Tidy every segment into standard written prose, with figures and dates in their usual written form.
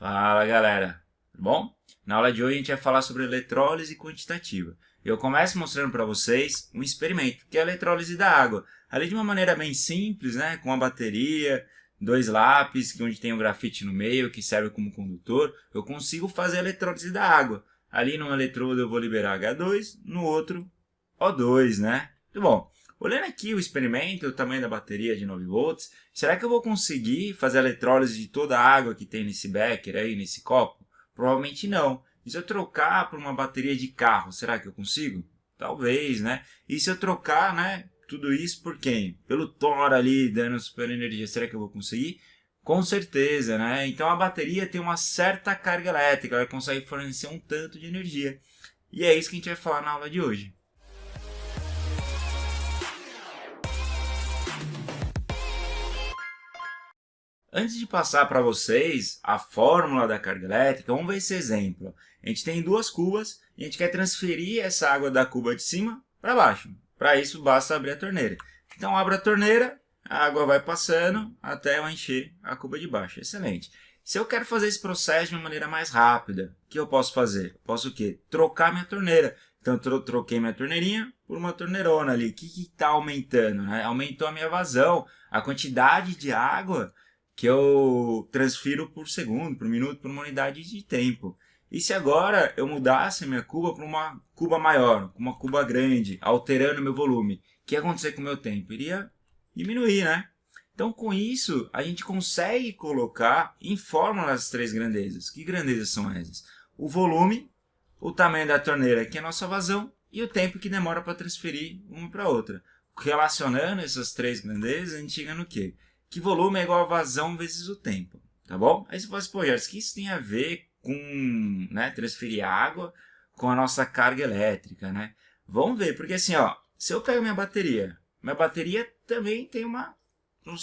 Fala galera, tudo bom? Na aula de hoje a gente vai falar sobre eletrólise quantitativa. Eu começo mostrando para vocês um experimento, que é a eletrólise da água. Ali de uma maneira bem simples, né? Com uma bateria, dois lápis, onde tem um grafite no meio, que serve como condutor, eu consigo fazer a eletrólise da água. Ali num eletrodo eu vou liberar H2, no outro O2, né? Muito bom. Olhando aqui o experimento, o tamanho da bateria de 9 volts, será que eu vou conseguir fazer a eletrólise de toda a água que tem nesse becker aí, nesse copo? Provavelmente não. E se eu trocar por uma bateria de carro, será que eu consigo? Talvez, né? E se eu trocar, né, tudo isso por quem? Pelo Thor ali, dando super energia, será que eu vou conseguir? Com certeza, né? Então a bateria tem uma certa carga elétrica, ela consegue fornecer um tanto de energia. E é isso que a gente vai falar na aula de hoje. Antes de passar para vocês a fórmula da carga elétrica, vamos ver esse exemplo. A gente tem duas cubas e a gente quer transferir essa água da cuba de cima para baixo. Para isso, basta abrir a torneira. Então, abro a torneira, a água vai passando até eu encher a cuba de baixo. Excelente. Se eu quero fazer esse processo de uma maneira mais rápida, o que eu posso fazer? Posso o quê? Trocar minha torneira. Então, troquei minha torneirinha por uma torneirona ali. O que está aumentando, né? Aumentou a minha vazão, a quantidade de água que eu transfiro por segundo, por minuto, por uma unidade de tempo. E se agora eu mudasse a minha cuba para uma cuba maior, uma cuba grande, alterando meu volume, o que ia acontecer com o meu tempo? Iria diminuir, né? Então, com isso, a gente consegue colocar em fórmula as três grandezas. Que grandezas são essas? O volume, o tamanho da torneira, que é a nossa vazão, e o tempo que demora para transferir uma para outra. Relacionando essas três grandezas, a gente chega no quê? Que volume é igual a vazão vezes o tempo, tá bom? Aí você fala assim, pô, Gerson, o que isso tem a ver com, né, transferir água com a nossa carga elétrica, né? Vamos ver, porque assim, ó, se eu pego minha bateria também tem um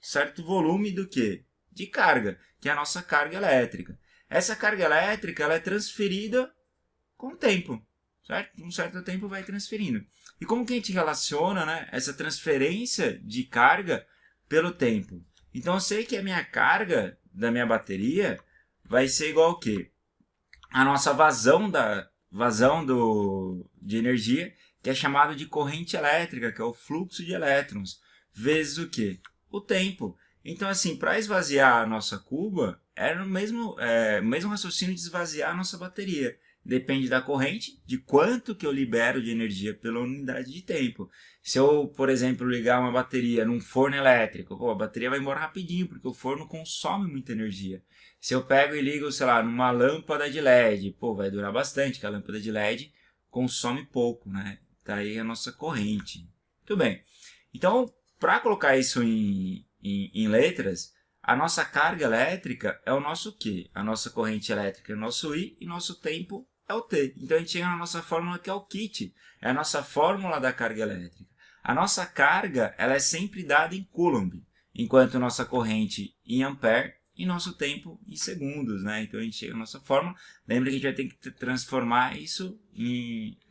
certo volume do quê? De carga, que é a nossa carga elétrica. Essa carga elétrica, ela é transferida com o tempo, certo? Um certo tempo vai transferindo. E como que a gente relaciona, né, essa transferência de carga pelo tempo? Então eu sei que a minha carga da minha bateria vai ser igual ao quê? A nossa de energia, que é chamado de corrente elétrica, que é o fluxo de elétrons, vezes o quê? O tempo. Então, assim, para esvaziar a nossa cuba, era o mesmo raciocínio de esvaziar a nossa bateria. Depende da corrente, de quanto que eu libero de energia pela unidade de tempo. Se eu, por exemplo, ligar uma bateria num forno elétrico, pô, a bateria vai embora rapidinho, porque o forno consome muita energia. Se eu pego e ligo, sei lá, numa lâmpada de LED, pô, vai durar bastante, que a lâmpada de LED consome pouco, né? Tá aí a nossa corrente. Muito bem. Então, para colocar isso em letras, a nossa carga elétrica é o nosso Q. A nossa corrente elétrica é o nosso I e nosso tempo é o T. Então a gente chega na nossa fórmula que é o kit. É a nossa fórmula da carga elétrica. A nossa carga ela é sempre dada em Coulomb, enquanto nossa corrente em ampere e nosso tempo em segundos, né? Então a gente chega na nossa fórmula. Lembra que a gente vai ter que transformar isso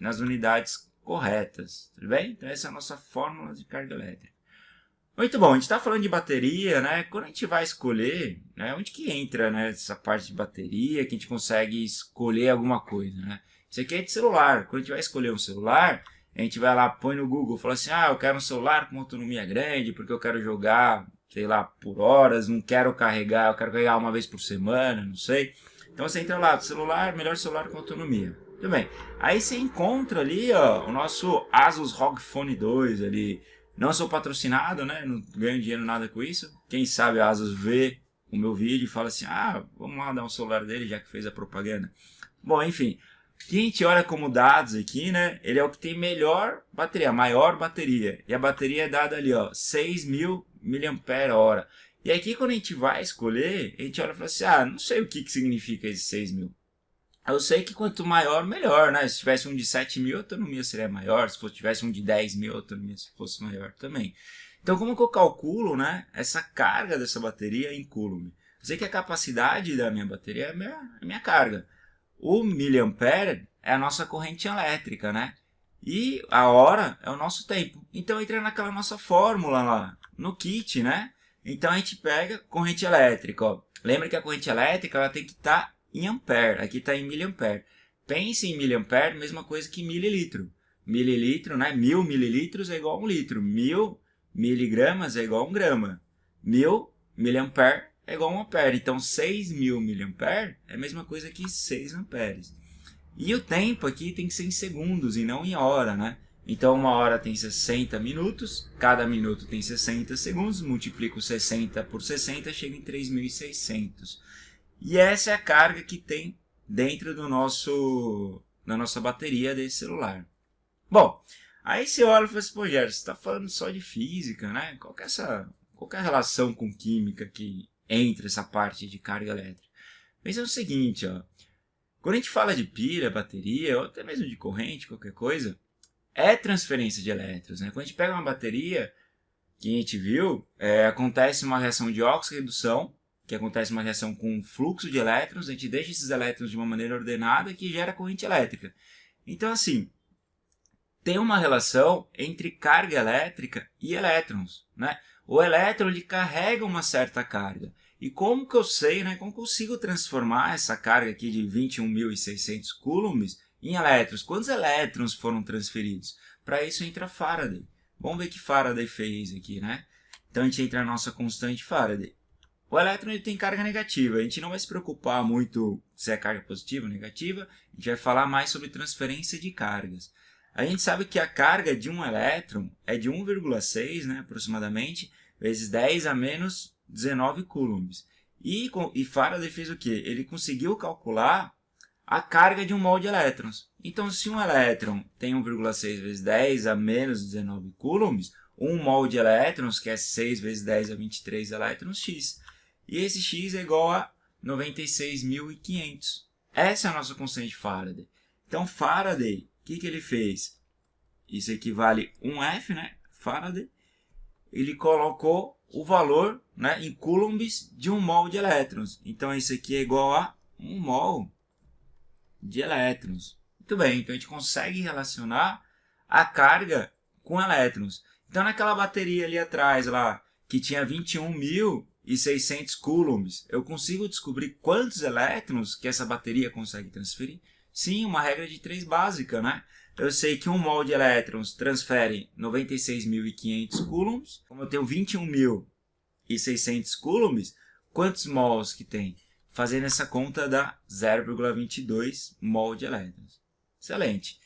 nas unidades corretas. Tudo bem? Então essa é a nossa fórmula de carga elétrica. Muito bom, a gente está falando de bateria, né? Quando a gente vai escolher, né, onde que entra, né, essa parte de bateria, que a gente consegue escolher alguma coisa, né? Isso aqui é de celular. Quando a gente vai escolher um celular, a gente vai lá, põe no Google, fala assim, eu quero um celular com autonomia grande, porque eu quero jogar, sei lá, por horas, não quero carregar, eu quero carregar uma vez por semana, não sei. Então você entra lá, celular, melhor celular com autonomia. Tudo bem. Aí você encontra ali, ó, o nosso Asus ROG Phone 2 ali. Não sou patrocinado, né? Não ganho dinheiro nada com isso. Quem sabe a Asus vê o meu vídeo e fala assim, vamos lá dar um celular dele, já que fez a propaganda. Bom, enfim, que a gente olha como dados aqui, né? Ele é o que tem melhor bateria, maior bateria. E a bateria é dada ali, ó, 6.000 mAh. E aqui quando a gente vai escolher, a gente olha e fala assim, não sei o que significa esse 6.000. Eu sei que quanto maior, melhor, né? Se tivesse um de 7.000, a autonomia seria maior. Se tivesse um de 10.000, a autonomia fosse maior também. Então, como que eu calculo, né, essa carga dessa bateria em Coulomb? Eu sei que a capacidade da minha bateria é a minha carga. O miliampere é a nossa corrente elétrica, né? E a hora é o nosso tempo. Então, entra naquela nossa fórmula lá, no kit, né? Então a gente pega corrente elétrica, ó. Lembra que a corrente elétrica ela tem que estar em ampere, aqui está em miliampere. Pense em miliampere, mesma coisa que mililitro. Mililitro, né? 1000 mililitros é igual a 1 litro. 1000 miligramas é igual a 1 grama. 1000 miliampere é igual a 1 ampere. Então 6.000 miliampere é a mesma coisa que 6 amperes. E o tempo aqui tem que ser em segundos e não em hora, né? Então, uma hora tem 60 minutos, cada minuto tem 60 segundos, multiplico 60 por 60, chega em 3.600. E essa é a carga que tem dentro da nossa bateria desse celular. Bom, aí você olha e fala assim, pô, Gerson, você está falando só de física, né? Qual que é a relação com química que entra essa parte de carga elétrica? Mas é o seguinte, ó. Quando a gente fala de pilha, bateria, ou até mesmo de corrente, qualquer coisa, é transferência de elétrons, né? Quando a gente pega uma bateria, que a gente viu, acontece uma reação de óxido-redução, que acontece uma reação com fluxo de elétrons, a gente deixa esses elétrons de uma maneira ordenada que gera corrente elétrica. Então, assim, tem uma relação entre carga elétrica e elétrons, né? O elétron ele carrega uma certa carga. E como que eu sei, né? Como consigo transformar essa carga aqui de 21.600 coulombs em elétrons? Quantos elétrons foram transferidos? Para isso entra Faraday. Vamos ver o que Faraday fez aqui, né? Então a gente entra na nossa constante Faraday. O elétron ele tem carga negativa. A gente não vai se preocupar muito se é carga positiva ou negativa. A gente vai falar mais sobre transferência de cargas. A gente sabe que a carga de um elétron é de 1,6, né, aproximadamente, vezes 10 a menos 19 coulombs. E Faraday fez o quê? Ele conseguiu calcular a carga de um mol de elétrons. Então, se um elétron tem 1,6 vezes 10 a menos 19 coulombs, um mol de elétrons, que é 6 vezes 10 a 23 elétrons, x. E esse x é igual a 96.500. Essa é a nossa constante de Faraday. Então, Faraday, o que ele fez? Isso equivale a 1F, né? Faraday. Ele colocou o valor, né, em coulombs de um mol de elétrons. Então, isso aqui é igual a 1 mol de elétrons. Muito bem, então a gente consegue relacionar a carga com elétrons. Então, naquela bateria ali atrás, lá, que tinha 21.600 coulombs, eu consigo descobrir quantos elétrons que essa bateria consegue transferir? Sim, uma regra de 3 básica, né? Eu sei que um mol de elétrons transfere 96.500 coulombs. Como eu tenho 21.600 coulombs, quantos mols que tem? Fazendo essa conta dá 0,22 mol de elétrons. Excelente.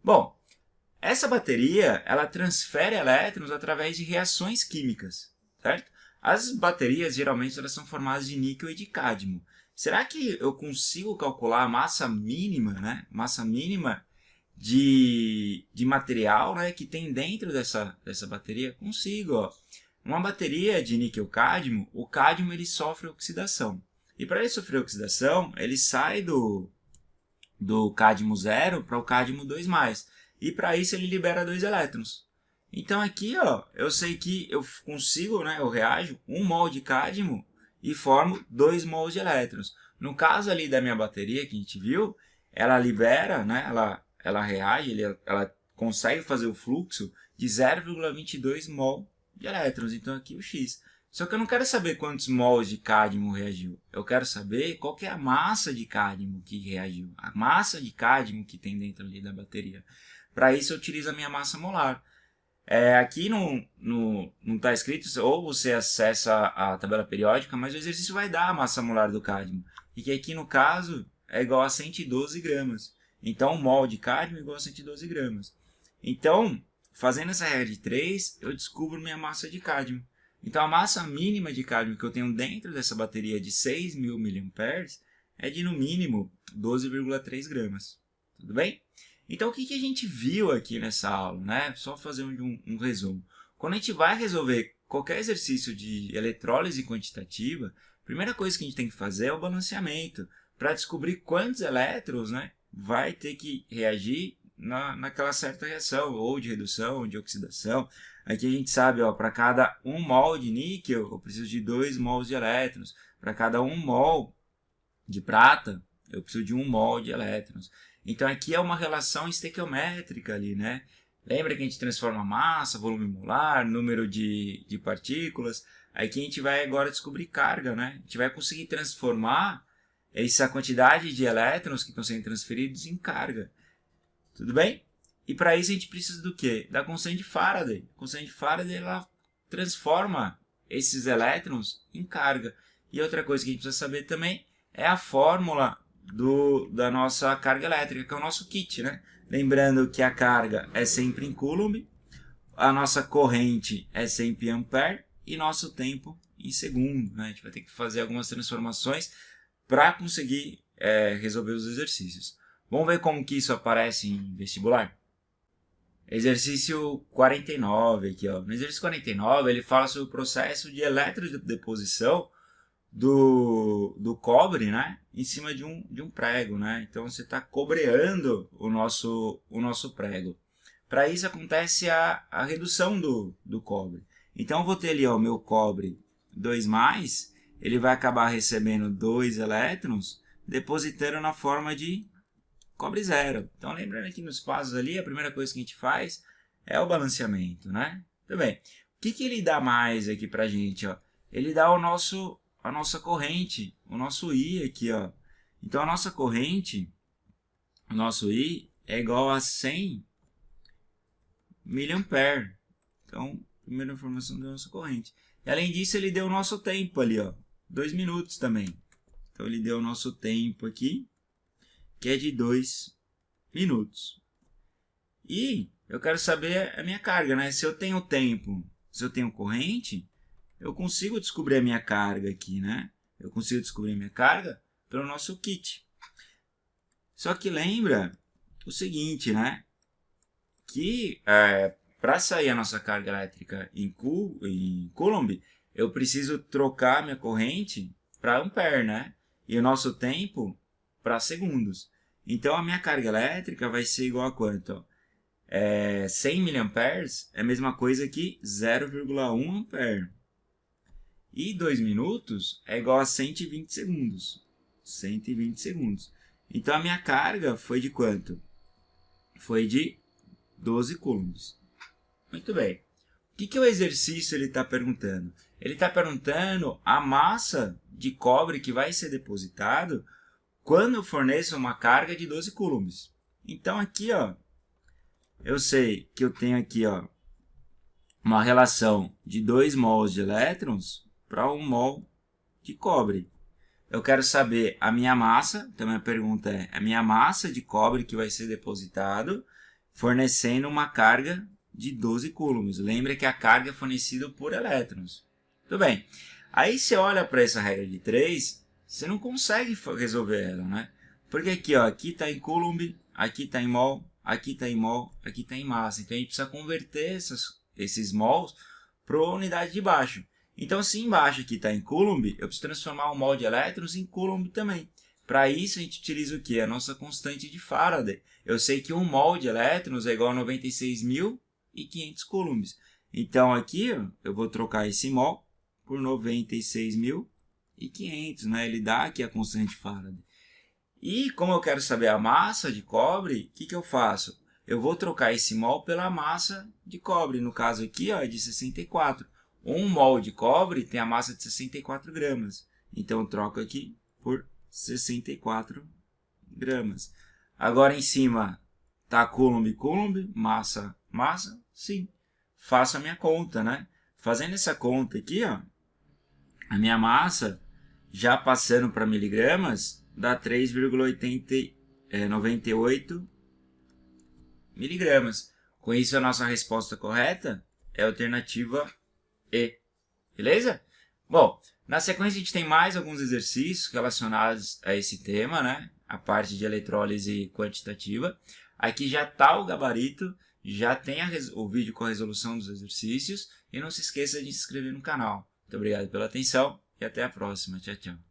Bom, essa bateria ela transfere elétrons através de reações químicas, certo? As baterias geralmente elas são formadas de níquel e de cádmio. Será que eu consigo calcular a massa mínima, né? Massa mínima de material, né, que tem dentro dessa bateria? Consigo. Ó. Uma bateria de níquel-cádmio, o cádmio ele sofre oxidação. E para ele sofrer oxidação, ele sai do cádmio 0 para o cádmio 2+. E para isso ele libera 2 elétrons. Então aqui ó, eu sei que eu consigo, né, eu reajo 1 mol de cádmio e formo 2 mols de elétrons. No caso ali da minha bateria que a gente viu, ela libera, né, ela reage, ela consegue fazer o fluxo de 0,22 mol de elétrons. Então aqui o X. Só que eu não quero saber quantos mols de cádmio reagiu. Eu quero saber qual que é a massa de cádmio que reagiu. A massa de cádmio que tem dentro ali da bateria. Para isso eu utilizo a minha massa molar. Aqui não está escrito, ou você acessa a tabela periódica, mas o exercício vai dar a massa molar do cádmio. E que aqui no caso é igual a 112 gramas. Então, 1 mol de cádmio é igual a 112 gramas. Então, fazendo essa regra de 3, eu descubro minha massa de cádmio. Então, a massa mínima de cádmio que eu tenho dentro dessa bateria de 6.000 mA é de, no mínimo, 12,3 gramas. Tudo bem? Então, o que a gente viu aqui nessa aula, né? Só fazer um resumo. Quando a gente vai resolver qualquer exercício de eletrólise quantitativa, a primeira coisa que a gente tem que fazer é o balanceamento, para descobrir quantos elétrons, né, vai ter que reagir naquela certa reação, ou de redução, ou de oxidação. Aqui a gente sabe, para cada 1 mol de níquel, eu preciso de 2 mols de elétrons. Para cada 1 mol de prata, eu preciso de 1 mol de elétrons. Então aqui é uma relação estequiométrica ali, né? Lembra que a gente transforma massa, volume molar, número de partículas. aqui a gente vai agora descobrir carga, né? A gente vai conseguir transformar essa quantidade de elétrons que estão sendo transferidos em carga. Tudo bem? E para isso a gente precisa do quê? Da constante de Faraday. A constante de Faraday ela transforma esses elétrons em carga. E outra coisa que a gente precisa saber também é a fórmula da nossa carga elétrica, que é o nosso kit, né? Lembrando que a carga é sempre em Coulomb, a nossa corrente é sempre em ampere e nosso tempo em segundo, né? A gente vai ter que fazer algumas transformações para conseguir resolver os exercícios. Vamos ver como que isso aparece em vestibular? Exercício 49 aqui, ó. No exercício 49 ele fala sobre o processo de eletrodeposição do cobre, né, em cima de um prego, né? Então você está cobreando o nosso prego. Para isso acontece a redução do cobre. Então eu vou ter ali o meu cobre 2+, ele vai acabar recebendo 2 elétrons, depositando na forma de cobre 0. Então lembrando aqui nos passos ali, a primeira coisa que a gente faz é o balanceamento, né? Tudo bem. O que ele dá mais aqui para a gente, ó? Ele dá a nossa corrente, o nosso I aqui, ó. Então a nossa corrente, o nosso I é igual a 100 mA. Então, primeira informação da nossa corrente. E além disso, ele deu o nosso tempo ali, ó, 2 minutos também. Então ele deu o nosso tempo aqui, que é de 2 minutos. E eu quero saber a minha carga, né? Se eu tenho tempo, se eu tenho corrente, eu consigo descobrir a minha carga aqui, né? Eu consigo descobrir a minha carga pelo nosso kit. Só que lembra o seguinte, né? Que para sair a nossa carga elétrica em Coulomb, eu preciso trocar minha corrente para ampere, né? E o nosso tempo para segundos. Então a minha carga elétrica vai ser igual a quanto? 100 mA é a mesma coisa que 0,1 ampere. E 2 minutos é igual a 120 segundos. 120 segundos. Então a minha carga foi de quanto? Foi de 12 coulombs. Muito bem. O que o exercício está perguntando? Ele está perguntando a massa de cobre que vai ser depositado quando eu forneço uma carga de 12 coulombs. Então aqui, ó, eu sei que eu tenho aqui, ó, uma relação de 2 mols de elétrons para 1 mol de cobre. Eu quero saber a minha massa, então a pergunta é a minha massa de cobre que vai ser depositado fornecendo uma carga de 12 coulombs. Lembra que a carga é fornecida por elétrons. Tudo bem. Aí você olha para essa regra de 3, você não consegue resolver ela, né? Porque aqui, ó, aqui está em coulomb, aqui está em mol, aqui está em mol, aqui está em massa. Então a gente precisa converter esses mols para a unidade de baixo. Então se embaixo aqui está em coulomb, eu preciso transformar o mol de elétrons em coulomb também. Para isso a gente utiliza o que? A nossa constante de Faraday. Eu sei que 1 mol de elétrons é igual a 96.500 coulombs. Então aqui eu vou trocar esse mol por 96.500, né? Ele dá aqui a constante de Faraday. E como eu quero saber a massa de cobre, o que eu faço? Eu vou trocar esse mol pela massa de cobre. No caso aqui, ó, é de 64. 1 mol de cobre tem a massa de 64 gramas. Então eu troco aqui por 64 gramas. Agora em cima tá coulomb, massa, massa, sim. Faço a minha conta, né? Fazendo essa conta aqui, ó, a minha massa, já passando para miligramas, dá 3,98 miligramas. Com isso, a nossa resposta correta é a alternativa E. Beleza? Bom, na sequência a gente tem mais alguns exercícios relacionados a esse tema, né? A parte de eletrólise quantitativa. Aqui já está o gabarito, já tem o vídeo com a resolução dos exercícios. E não se esqueça de se inscrever no canal. Muito obrigado pela atenção e até a próxima. Tchau, tchau.